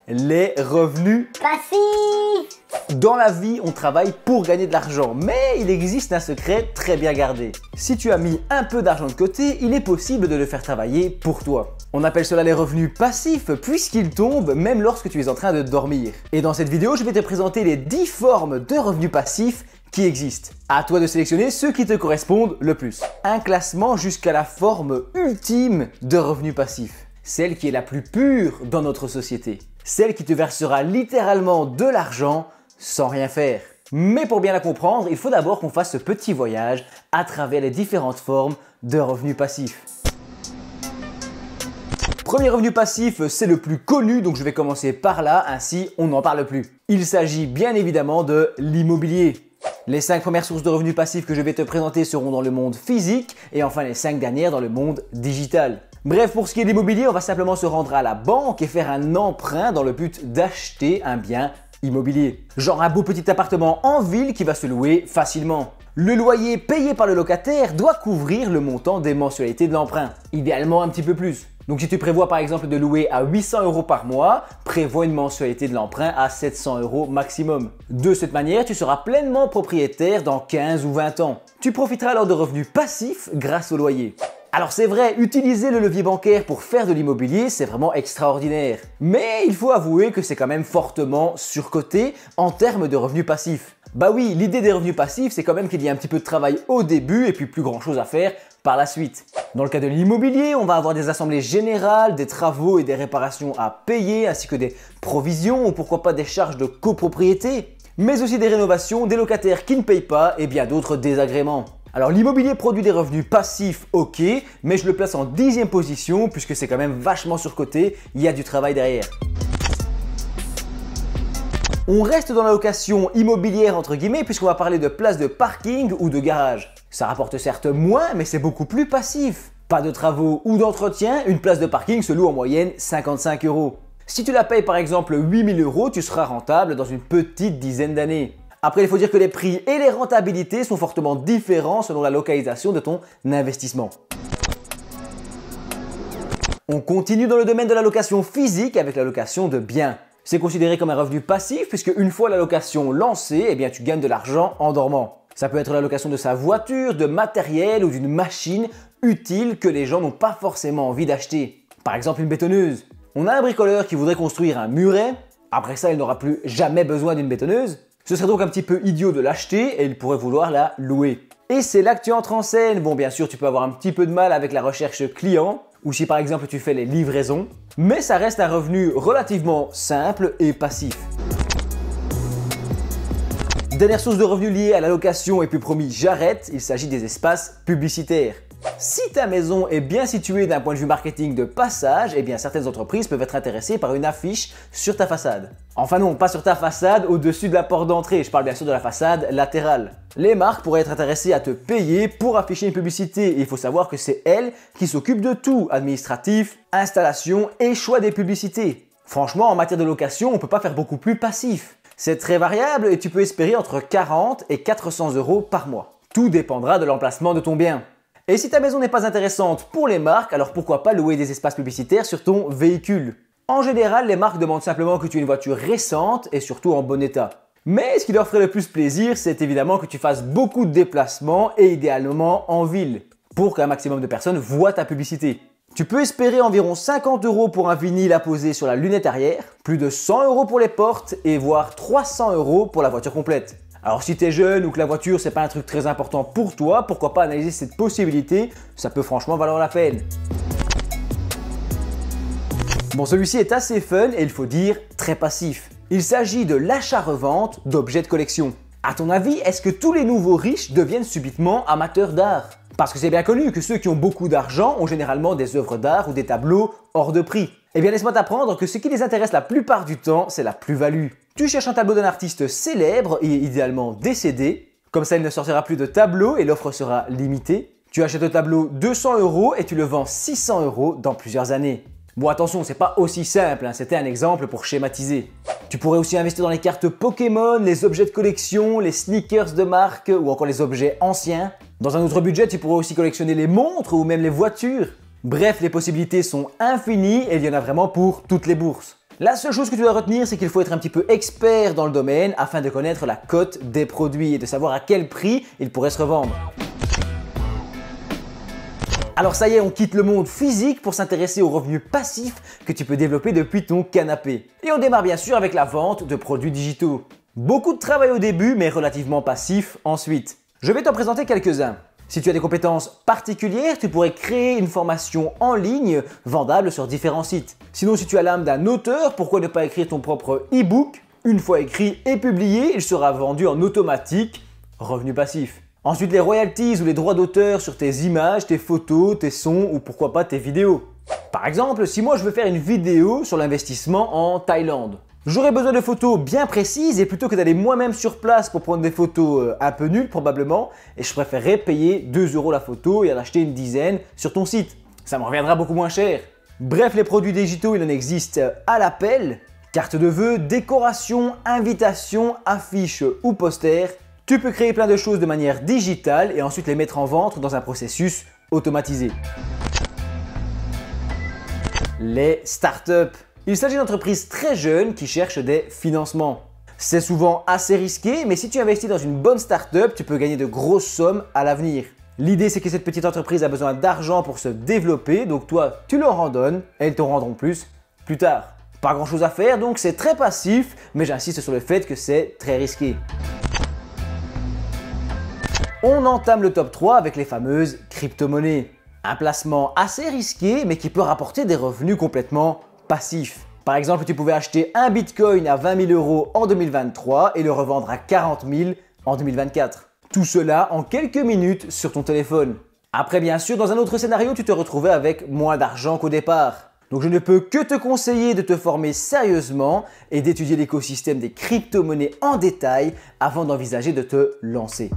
Les revenus passifs. Dans la vie, on travaille pour gagner de l'argent, mais il existe un secret très bien gardé. Si tu as mis un peu d'argent de côté, il est possible de le faire travailler pour toi. On appelle cela les revenus passifs puisqu'ils tombent même lorsque tu es en train de dormir. Et dans cette vidéo, je vais te présenter les 10 formes de revenus passifs qui existent. À toi de sélectionner ceux qui te correspondent le plus. Un classement jusqu'à la forme ultime de revenus passifs. Celle qui est la plus pure dans notre société. Celle qui te versera littéralement de l'argent sans rien faire. Mais pour bien la comprendre, il faut d'abord qu'on fasse ce petit voyage à travers les différentes formes de revenus passifs. Premier revenu passif, c'est le plus connu, donc je vais commencer par là, ainsi on n'en parle plus. Il s'agit bien évidemment de l'immobilier. Les 5 premières sources de revenus passifs que je vais te présenter seront dans le monde physique et enfin les 5 dernières dans le monde digital. Bref, pour ce qui est de l'immobilier, on va simplement se rendre à la banque et faire un emprunt dans le but d'acheter un bien immobilier. Genre un beau petit appartement en ville qui va se louer facilement. Le loyer payé par le locataire doit couvrir le montant des mensualités de l'emprunt, idéalement un petit peu plus. Donc si tu prévois par exemple de louer à 800 € par mois, prévois une mensualité de l'emprunt à 700 € maximum. De cette manière, tu seras pleinement propriétaire dans 15 ou 20 ans. Tu profiteras alors de revenus passifs grâce au loyer. Alors c'est vrai, utiliser le levier bancaire pour faire de l'immobilier, c'est vraiment extraordinaire. Mais il faut avouer que c'est quand même fortement surcoté en termes de revenus passifs. Bah oui, l'idée des revenus passifs, c'est quand même qu'il y a un petit peu de travail au début et puis plus grand chose à faire par la suite. Dans le cas de l'immobilier, on va avoir des assemblées générales, des travaux et des réparations à payer, ainsi que des provisions ou pourquoi pas des charges de copropriété, mais aussi des rénovations, des locataires qui ne payent pas et bien d'autres désagréments. Alors l'immobilier produit des revenus passifs, ok, mais je le place en 10e position puisque c'est quand même vachement surcoté, il y a du travail derrière. On reste dans la location immobilière entre guillemets puisqu'on va parler de places de parking ou de garage. Ça rapporte certes moins, mais c'est beaucoup plus passif. Pas de travaux ou d'entretien, une place de parking se loue en moyenne 55 €. Si tu la payes par exemple 8 000 €, tu seras rentable dans une petite dizaine d'années. Après, il faut dire que les prix et les rentabilités sont fortement différents selon la localisation de ton investissement. On continue dans le domaine de la location physique avec la location de biens. C'est considéré comme un revenu passif puisque une fois la location lancée, eh bien, tu gagnes de l'argent en dormant. Ça peut être la location de sa voiture, de matériel ou d'une machine utile que les gens n'ont pas forcément envie d'acheter. Par exemple une bétonneuse. On a un bricoleur qui voudrait construire un muret. Après ça, il n'aura plus jamais besoin d'une bétonneuse. Ce serait donc un petit peu idiot de l'acheter et il pourrait vouloir la louer. Et c'est là que tu entres en scène. Bon, bien sûr, tu peux avoir un petit peu de mal avec la recherche client ou si par exemple tu fais les livraisons, mais ça reste un revenu relativement simple et passif. Dernière source de revenus liée à la location et puis promis, j'arrête, il s'agit des espaces publicitaires. Si ta maison est bien située d'un point de vue marketing de passage, eh bien certaines entreprises peuvent être intéressées par une affiche sur ta façade. Enfin non, pas sur ta façade, au-dessus de la porte d'entrée, je parle bien sûr de la façade latérale. Les marques pourraient être intéressées à te payer pour afficher une publicité et il faut savoir que c'est elles qui s'occupent de tout, administratif, installation et choix des publicités. Franchement, en matière de location, on ne peut pas faire beaucoup plus passif. C'est très variable et tu peux espérer entre 40 et 400 € par mois. Tout dépendra de l'emplacement de ton bien. Et si ta maison n'est pas intéressante pour les marques, alors pourquoi pas louer des espaces publicitaires sur ton véhicule? En général, les marques demandent simplement que tu aies une voiture récente et surtout en bon état. Mais ce qui leur ferait le plus plaisir, c'est évidemment que tu fasses beaucoup de déplacements et idéalement en ville, pour qu'un maximum de personnes voient ta publicité. Tu peux espérer environ 50 € pour un vinyle à poser sur la lunette arrière, plus de 100 € pour les portes et voire 300 € pour la voiture complète. Alors si tu es jeune ou que la voiture c'est pas un truc très important pour toi, pourquoi pas analyser cette possibilité, ça peut franchement valoir la peine. Bon, celui-ci est assez fun et il faut dire très passif. Il s'agit de l'achat-revente d'objets de collection. À ton avis, est-ce que tous les nouveaux riches deviennent subitement amateurs d'art? Parce que c'est bien connu que ceux qui ont beaucoup d'argent ont généralement des œuvres d'art ou des tableaux hors de prix. Eh bien laisse-moi t'apprendre que ce qui les intéresse la plupart du temps, c'est la plus-value. Tu cherches un tableau d'un artiste célèbre et idéalement décédé, comme ça il ne sortira plus de tableau et l'offre sera limitée. Tu achètes le tableau 200 € et tu le vends 600 € dans plusieurs années. Bon attention, c'est pas aussi simple, hein, c'était un exemple pour schématiser. Tu pourrais aussi investir dans les cartes Pokémon, les objets de collection, les sneakers de marque ou encore les objets anciens. Dans un autre budget, tu pourrais aussi collectionner les montres ou même les voitures. Bref, les possibilités sont infinies et il y en a vraiment pour toutes les bourses. La seule chose que tu dois retenir, c'est qu'il faut être un petit peu expert dans le domaine afin de connaître la cote des produits et de savoir à quel prix ils pourraient se revendre. Alors ça y est, on quitte le monde physique pour s'intéresser aux revenus passifs que tu peux développer depuis ton canapé. Et on démarre bien sûr avec la vente de produits digitaux. Beaucoup de travail au début, mais relativement passif ensuite. Je vais t'en présenter quelques-uns. Si tu as des compétences particulières, tu pourrais créer une formation en ligne vendable sur différents sites. Sinon, si tu as l'âme d'un auteur, pourquoi ne pas écrire ton propre e-book? Une fois écrit et publié, il sera vendu en automatique, revenu passif. Ensuite, les royalties ou les droits d'auteur sur tes images, tes photos, tes sons ou pourquoi pas tes vidéos. Par exemple, si moi je veux faire une vidéo sur l'investissement en Thaïlande, j'aurais besoin de photos bien précises et plutôt que d'aller moi-même sur place pour prendre des photos un peu nulles probablement, et je préférerais payer 2 € la photo et en acheter une dizaine sur ton site. Ça me reviendra beaucoup moins cher. Bref, les produits digitaux, il en existe à l'appel. Carte de vœux, décoration, invitation, affiches ou posters. Tu peux créer plein de choses de manière digitale et ensuite les mettre en vente dans un processus automatisé. Les startups. Il s'agit d'entreprises très jeunes qui cherchent des financements. C'est souvent assez risqué, mais si tu investis dans une bonne startup, tu peux gagner de grosses sommes à l'avenir. L'idée, c'est que cette petite entreprise a besoin d'argent pour se développer, donc toi, tu leur en donnes et elles te rendront plus tard. Pas grand chose à faire, donc c'est très passif, mais j'insiste sur le fait que c'est très risqué. On entame le top 3 avec les fameuses crypto-monnaies. Un placement assez risqué, mais qui peut rapporter des revenus complètement passifs. Par exemple, tu pouvais acheter un bitcoin à 20 000 € en 2023 et le revendre à 40 000 en 2024. Tout cela en quelques minutes sur ton téléphone. Après, bien sûr, dans un autre scénario, tu te retrouvais avec moins d'argent qu'au départ. Donc je ne peux que te conseiller de te former sérieusement et d'étudier l'écosystème des crypto-monnaies en détail avant d'envisager de te lancer.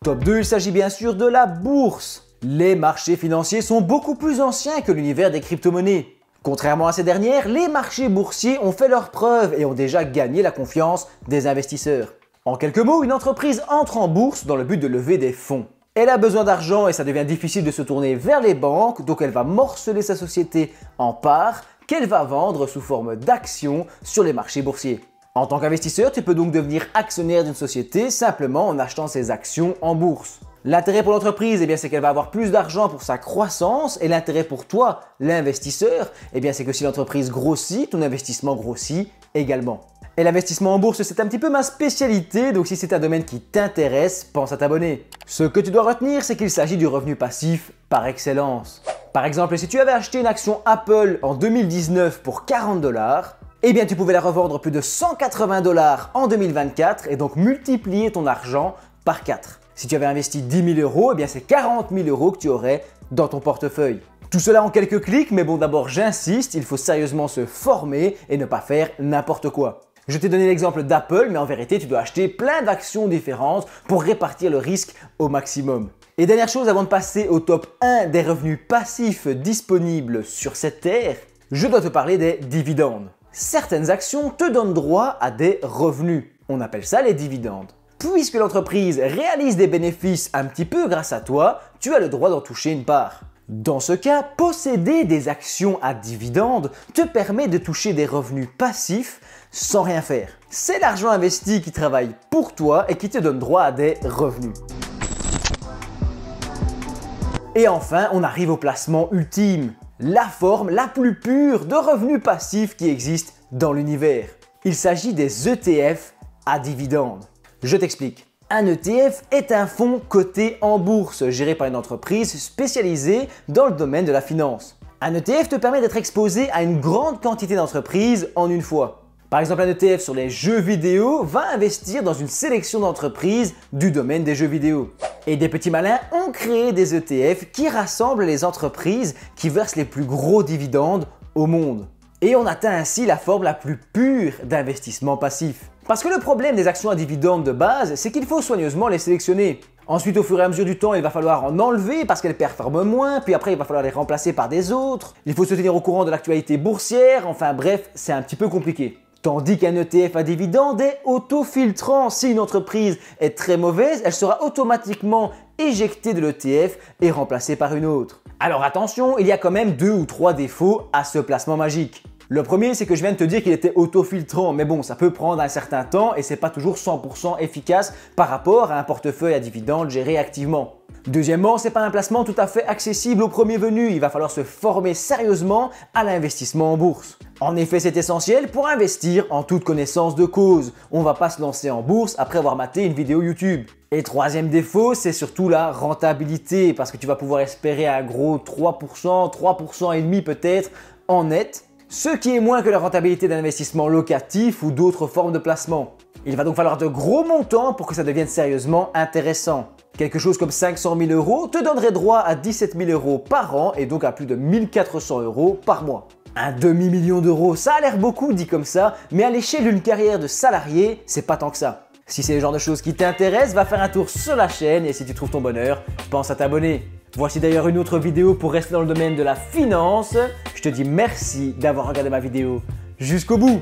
Top 2, il s'agit bien sûr de la bourse. Les marchés financiers sont beaucoup plus anciens que l'univers des crypto-monnaies. Contrairement à ces dernières, les marchés boursiers ont fait leurs preuves et ont déjà gagné la confiance des investisseurs. En quelques mots, une entreprise entre en bourse dans le but de lever des fonds. Elle a besoin d'argent et ça devient difficile de se tourner vers les banques, donc elle va morceler sa société en parts qu'elle va vendre sous forme d'actions sur les marchés boursiers. En tant qu'investisseur, tu peux donc devenir actionnaire d'une société simplement en achetant ses actions en bourse. L'intérêt pour l'entreprise, c'est qu'elle va avoir plus d'argent pour sa croissance et l'intérêt pour toi, l'investisseur, c'est que si l'entreprise grossit, ton investissement grossit également. Et l'investissement en bourse, c'est un petit peu ma spécialité, donc si c'est un domaine qui t'intéresse, pense à t'abonner. Ce que tu dois retenir, c'est qu'il s'agit du revenu passif par excellence. Par exemple, si tu avais acheté une action Apple en 2019 pour 40 $, tu pouvais la revendre plus de 180 $ en 2024 et donc multiplier ton argent par 4. Si tu avais investi 10 000 €, c'est 40 000 € que tu aurais dans ton portefeuille. Tout cela en quelques clics, mais bon, d'abord j'insiste, il faut sérieusement se former et ne pas faire n'importe quoi. Je t'ai donné l'exemple d'Apple, mais en vérité, tu dois acheter plein d'actions différentes pour répartir le risque au maximum. Et dernière chose, avant de passer au top 1 des revenus passifs disponibles sur cette terre, je dois te parler des dividendes. Certaines actions te donnent droit à des revenus. On appelle ça les dividendes. Puisque l'entreprise réalise des bénéfices un petit peu grâce à toi, tu as le droit d'en toucher une part. Dans ce cas, posséder des actions à dividendes te permet de toucher des revenus passifs sans rien faire. C'est l'argent investi qui travaille pour toi et qui te donne droit à des revenus. Et enfin, on arrive au placement ultime. La forme la plus pure de revenus passifs qui existe dans l'univers. Il s'agit des ETF à dividendes. Je t'explique. Un ETF est un fonds coté en bourse, géré par une entreprise spécialisée dans le domaine de la finance. Un ETF te permet d'être exposé à une grande quantité d'entreprises en une fois. Par exemple, un ETF sur les jeux vidéo va investir dans une sélection d'entreprises du domaine des jeux vidéo. Et des petits malins ont créé des ETF qui rassemblent les entreprises qui versent les plus gros dividendes au monde. Et on atteint ainsi la forme la plus pure d'investissement passif. Parce que le problème des actions à dividendes de base, c'est qu'il faut soigneusement les sélectionner. Ensuite, au fur et à mesure du temps, il va falloir en enlever parce qu'elles performent moins, puis après il va falloir les remplacer par des autres. Il faut se tenir au courant de l'actualité boursière, enfin bref, c'est un petit peu compliqué. Tandis qu'un ETF à dividende est autofiltrant. Si une entreprise est très mauvaise, elle sera automatiquement éjectée de l'ETF et remplacée par une autre. Alors attention, il y a quand même 2 ou 3 défauts à ce placement magique. Le premier, c'est que je viens de te dire qu'il était autofiltrant, mais bon, ça peut prendre un certain temps et c'est pas toujours 100% efficace par rapport à un portefeuille à dividendes géré activement. Deuxièmement, c'est pas un placement tout à fait accessible au premier venu, il va falloir se former sérieusement à l'investissement en bourse. En effet, c'est essentiel pour investir en toute connaissance de cause. On va pas se lancer en bourse après avoir maté une vidéo YouTube. Et troisième défaut, c'est surtout la rentabilité, parce que tu vas pouvoir espérer un gros 3%, 3,5% peut-être en net, ce qui est moins que la rentabilité d'un investissement locatif ou d'autres formes de placement. Il va donc falloir de gros montants pour que ça devienne sérieusement intéressant. Quelque chose comme 500 000 € te donnerait droit à 17 000 € par an et donc à plus de 1 400 € par mois. Un demi-million d'euros, ça a l'air beaucoup dit comme ça, mais à l'échelle d'une carrière de salarié, c'est pas tant que ça. Si c'est le genre de choses qui t'intéressent, va faire un tour sur la chaîne et si tu trouves ton bonheur, pense à t'abonner. Voici d'ailleurs une autre vidéo pour rester dans le domaine de la finance. Je te dis merci d'avoir regardé ma vidéo jusqu'au bout.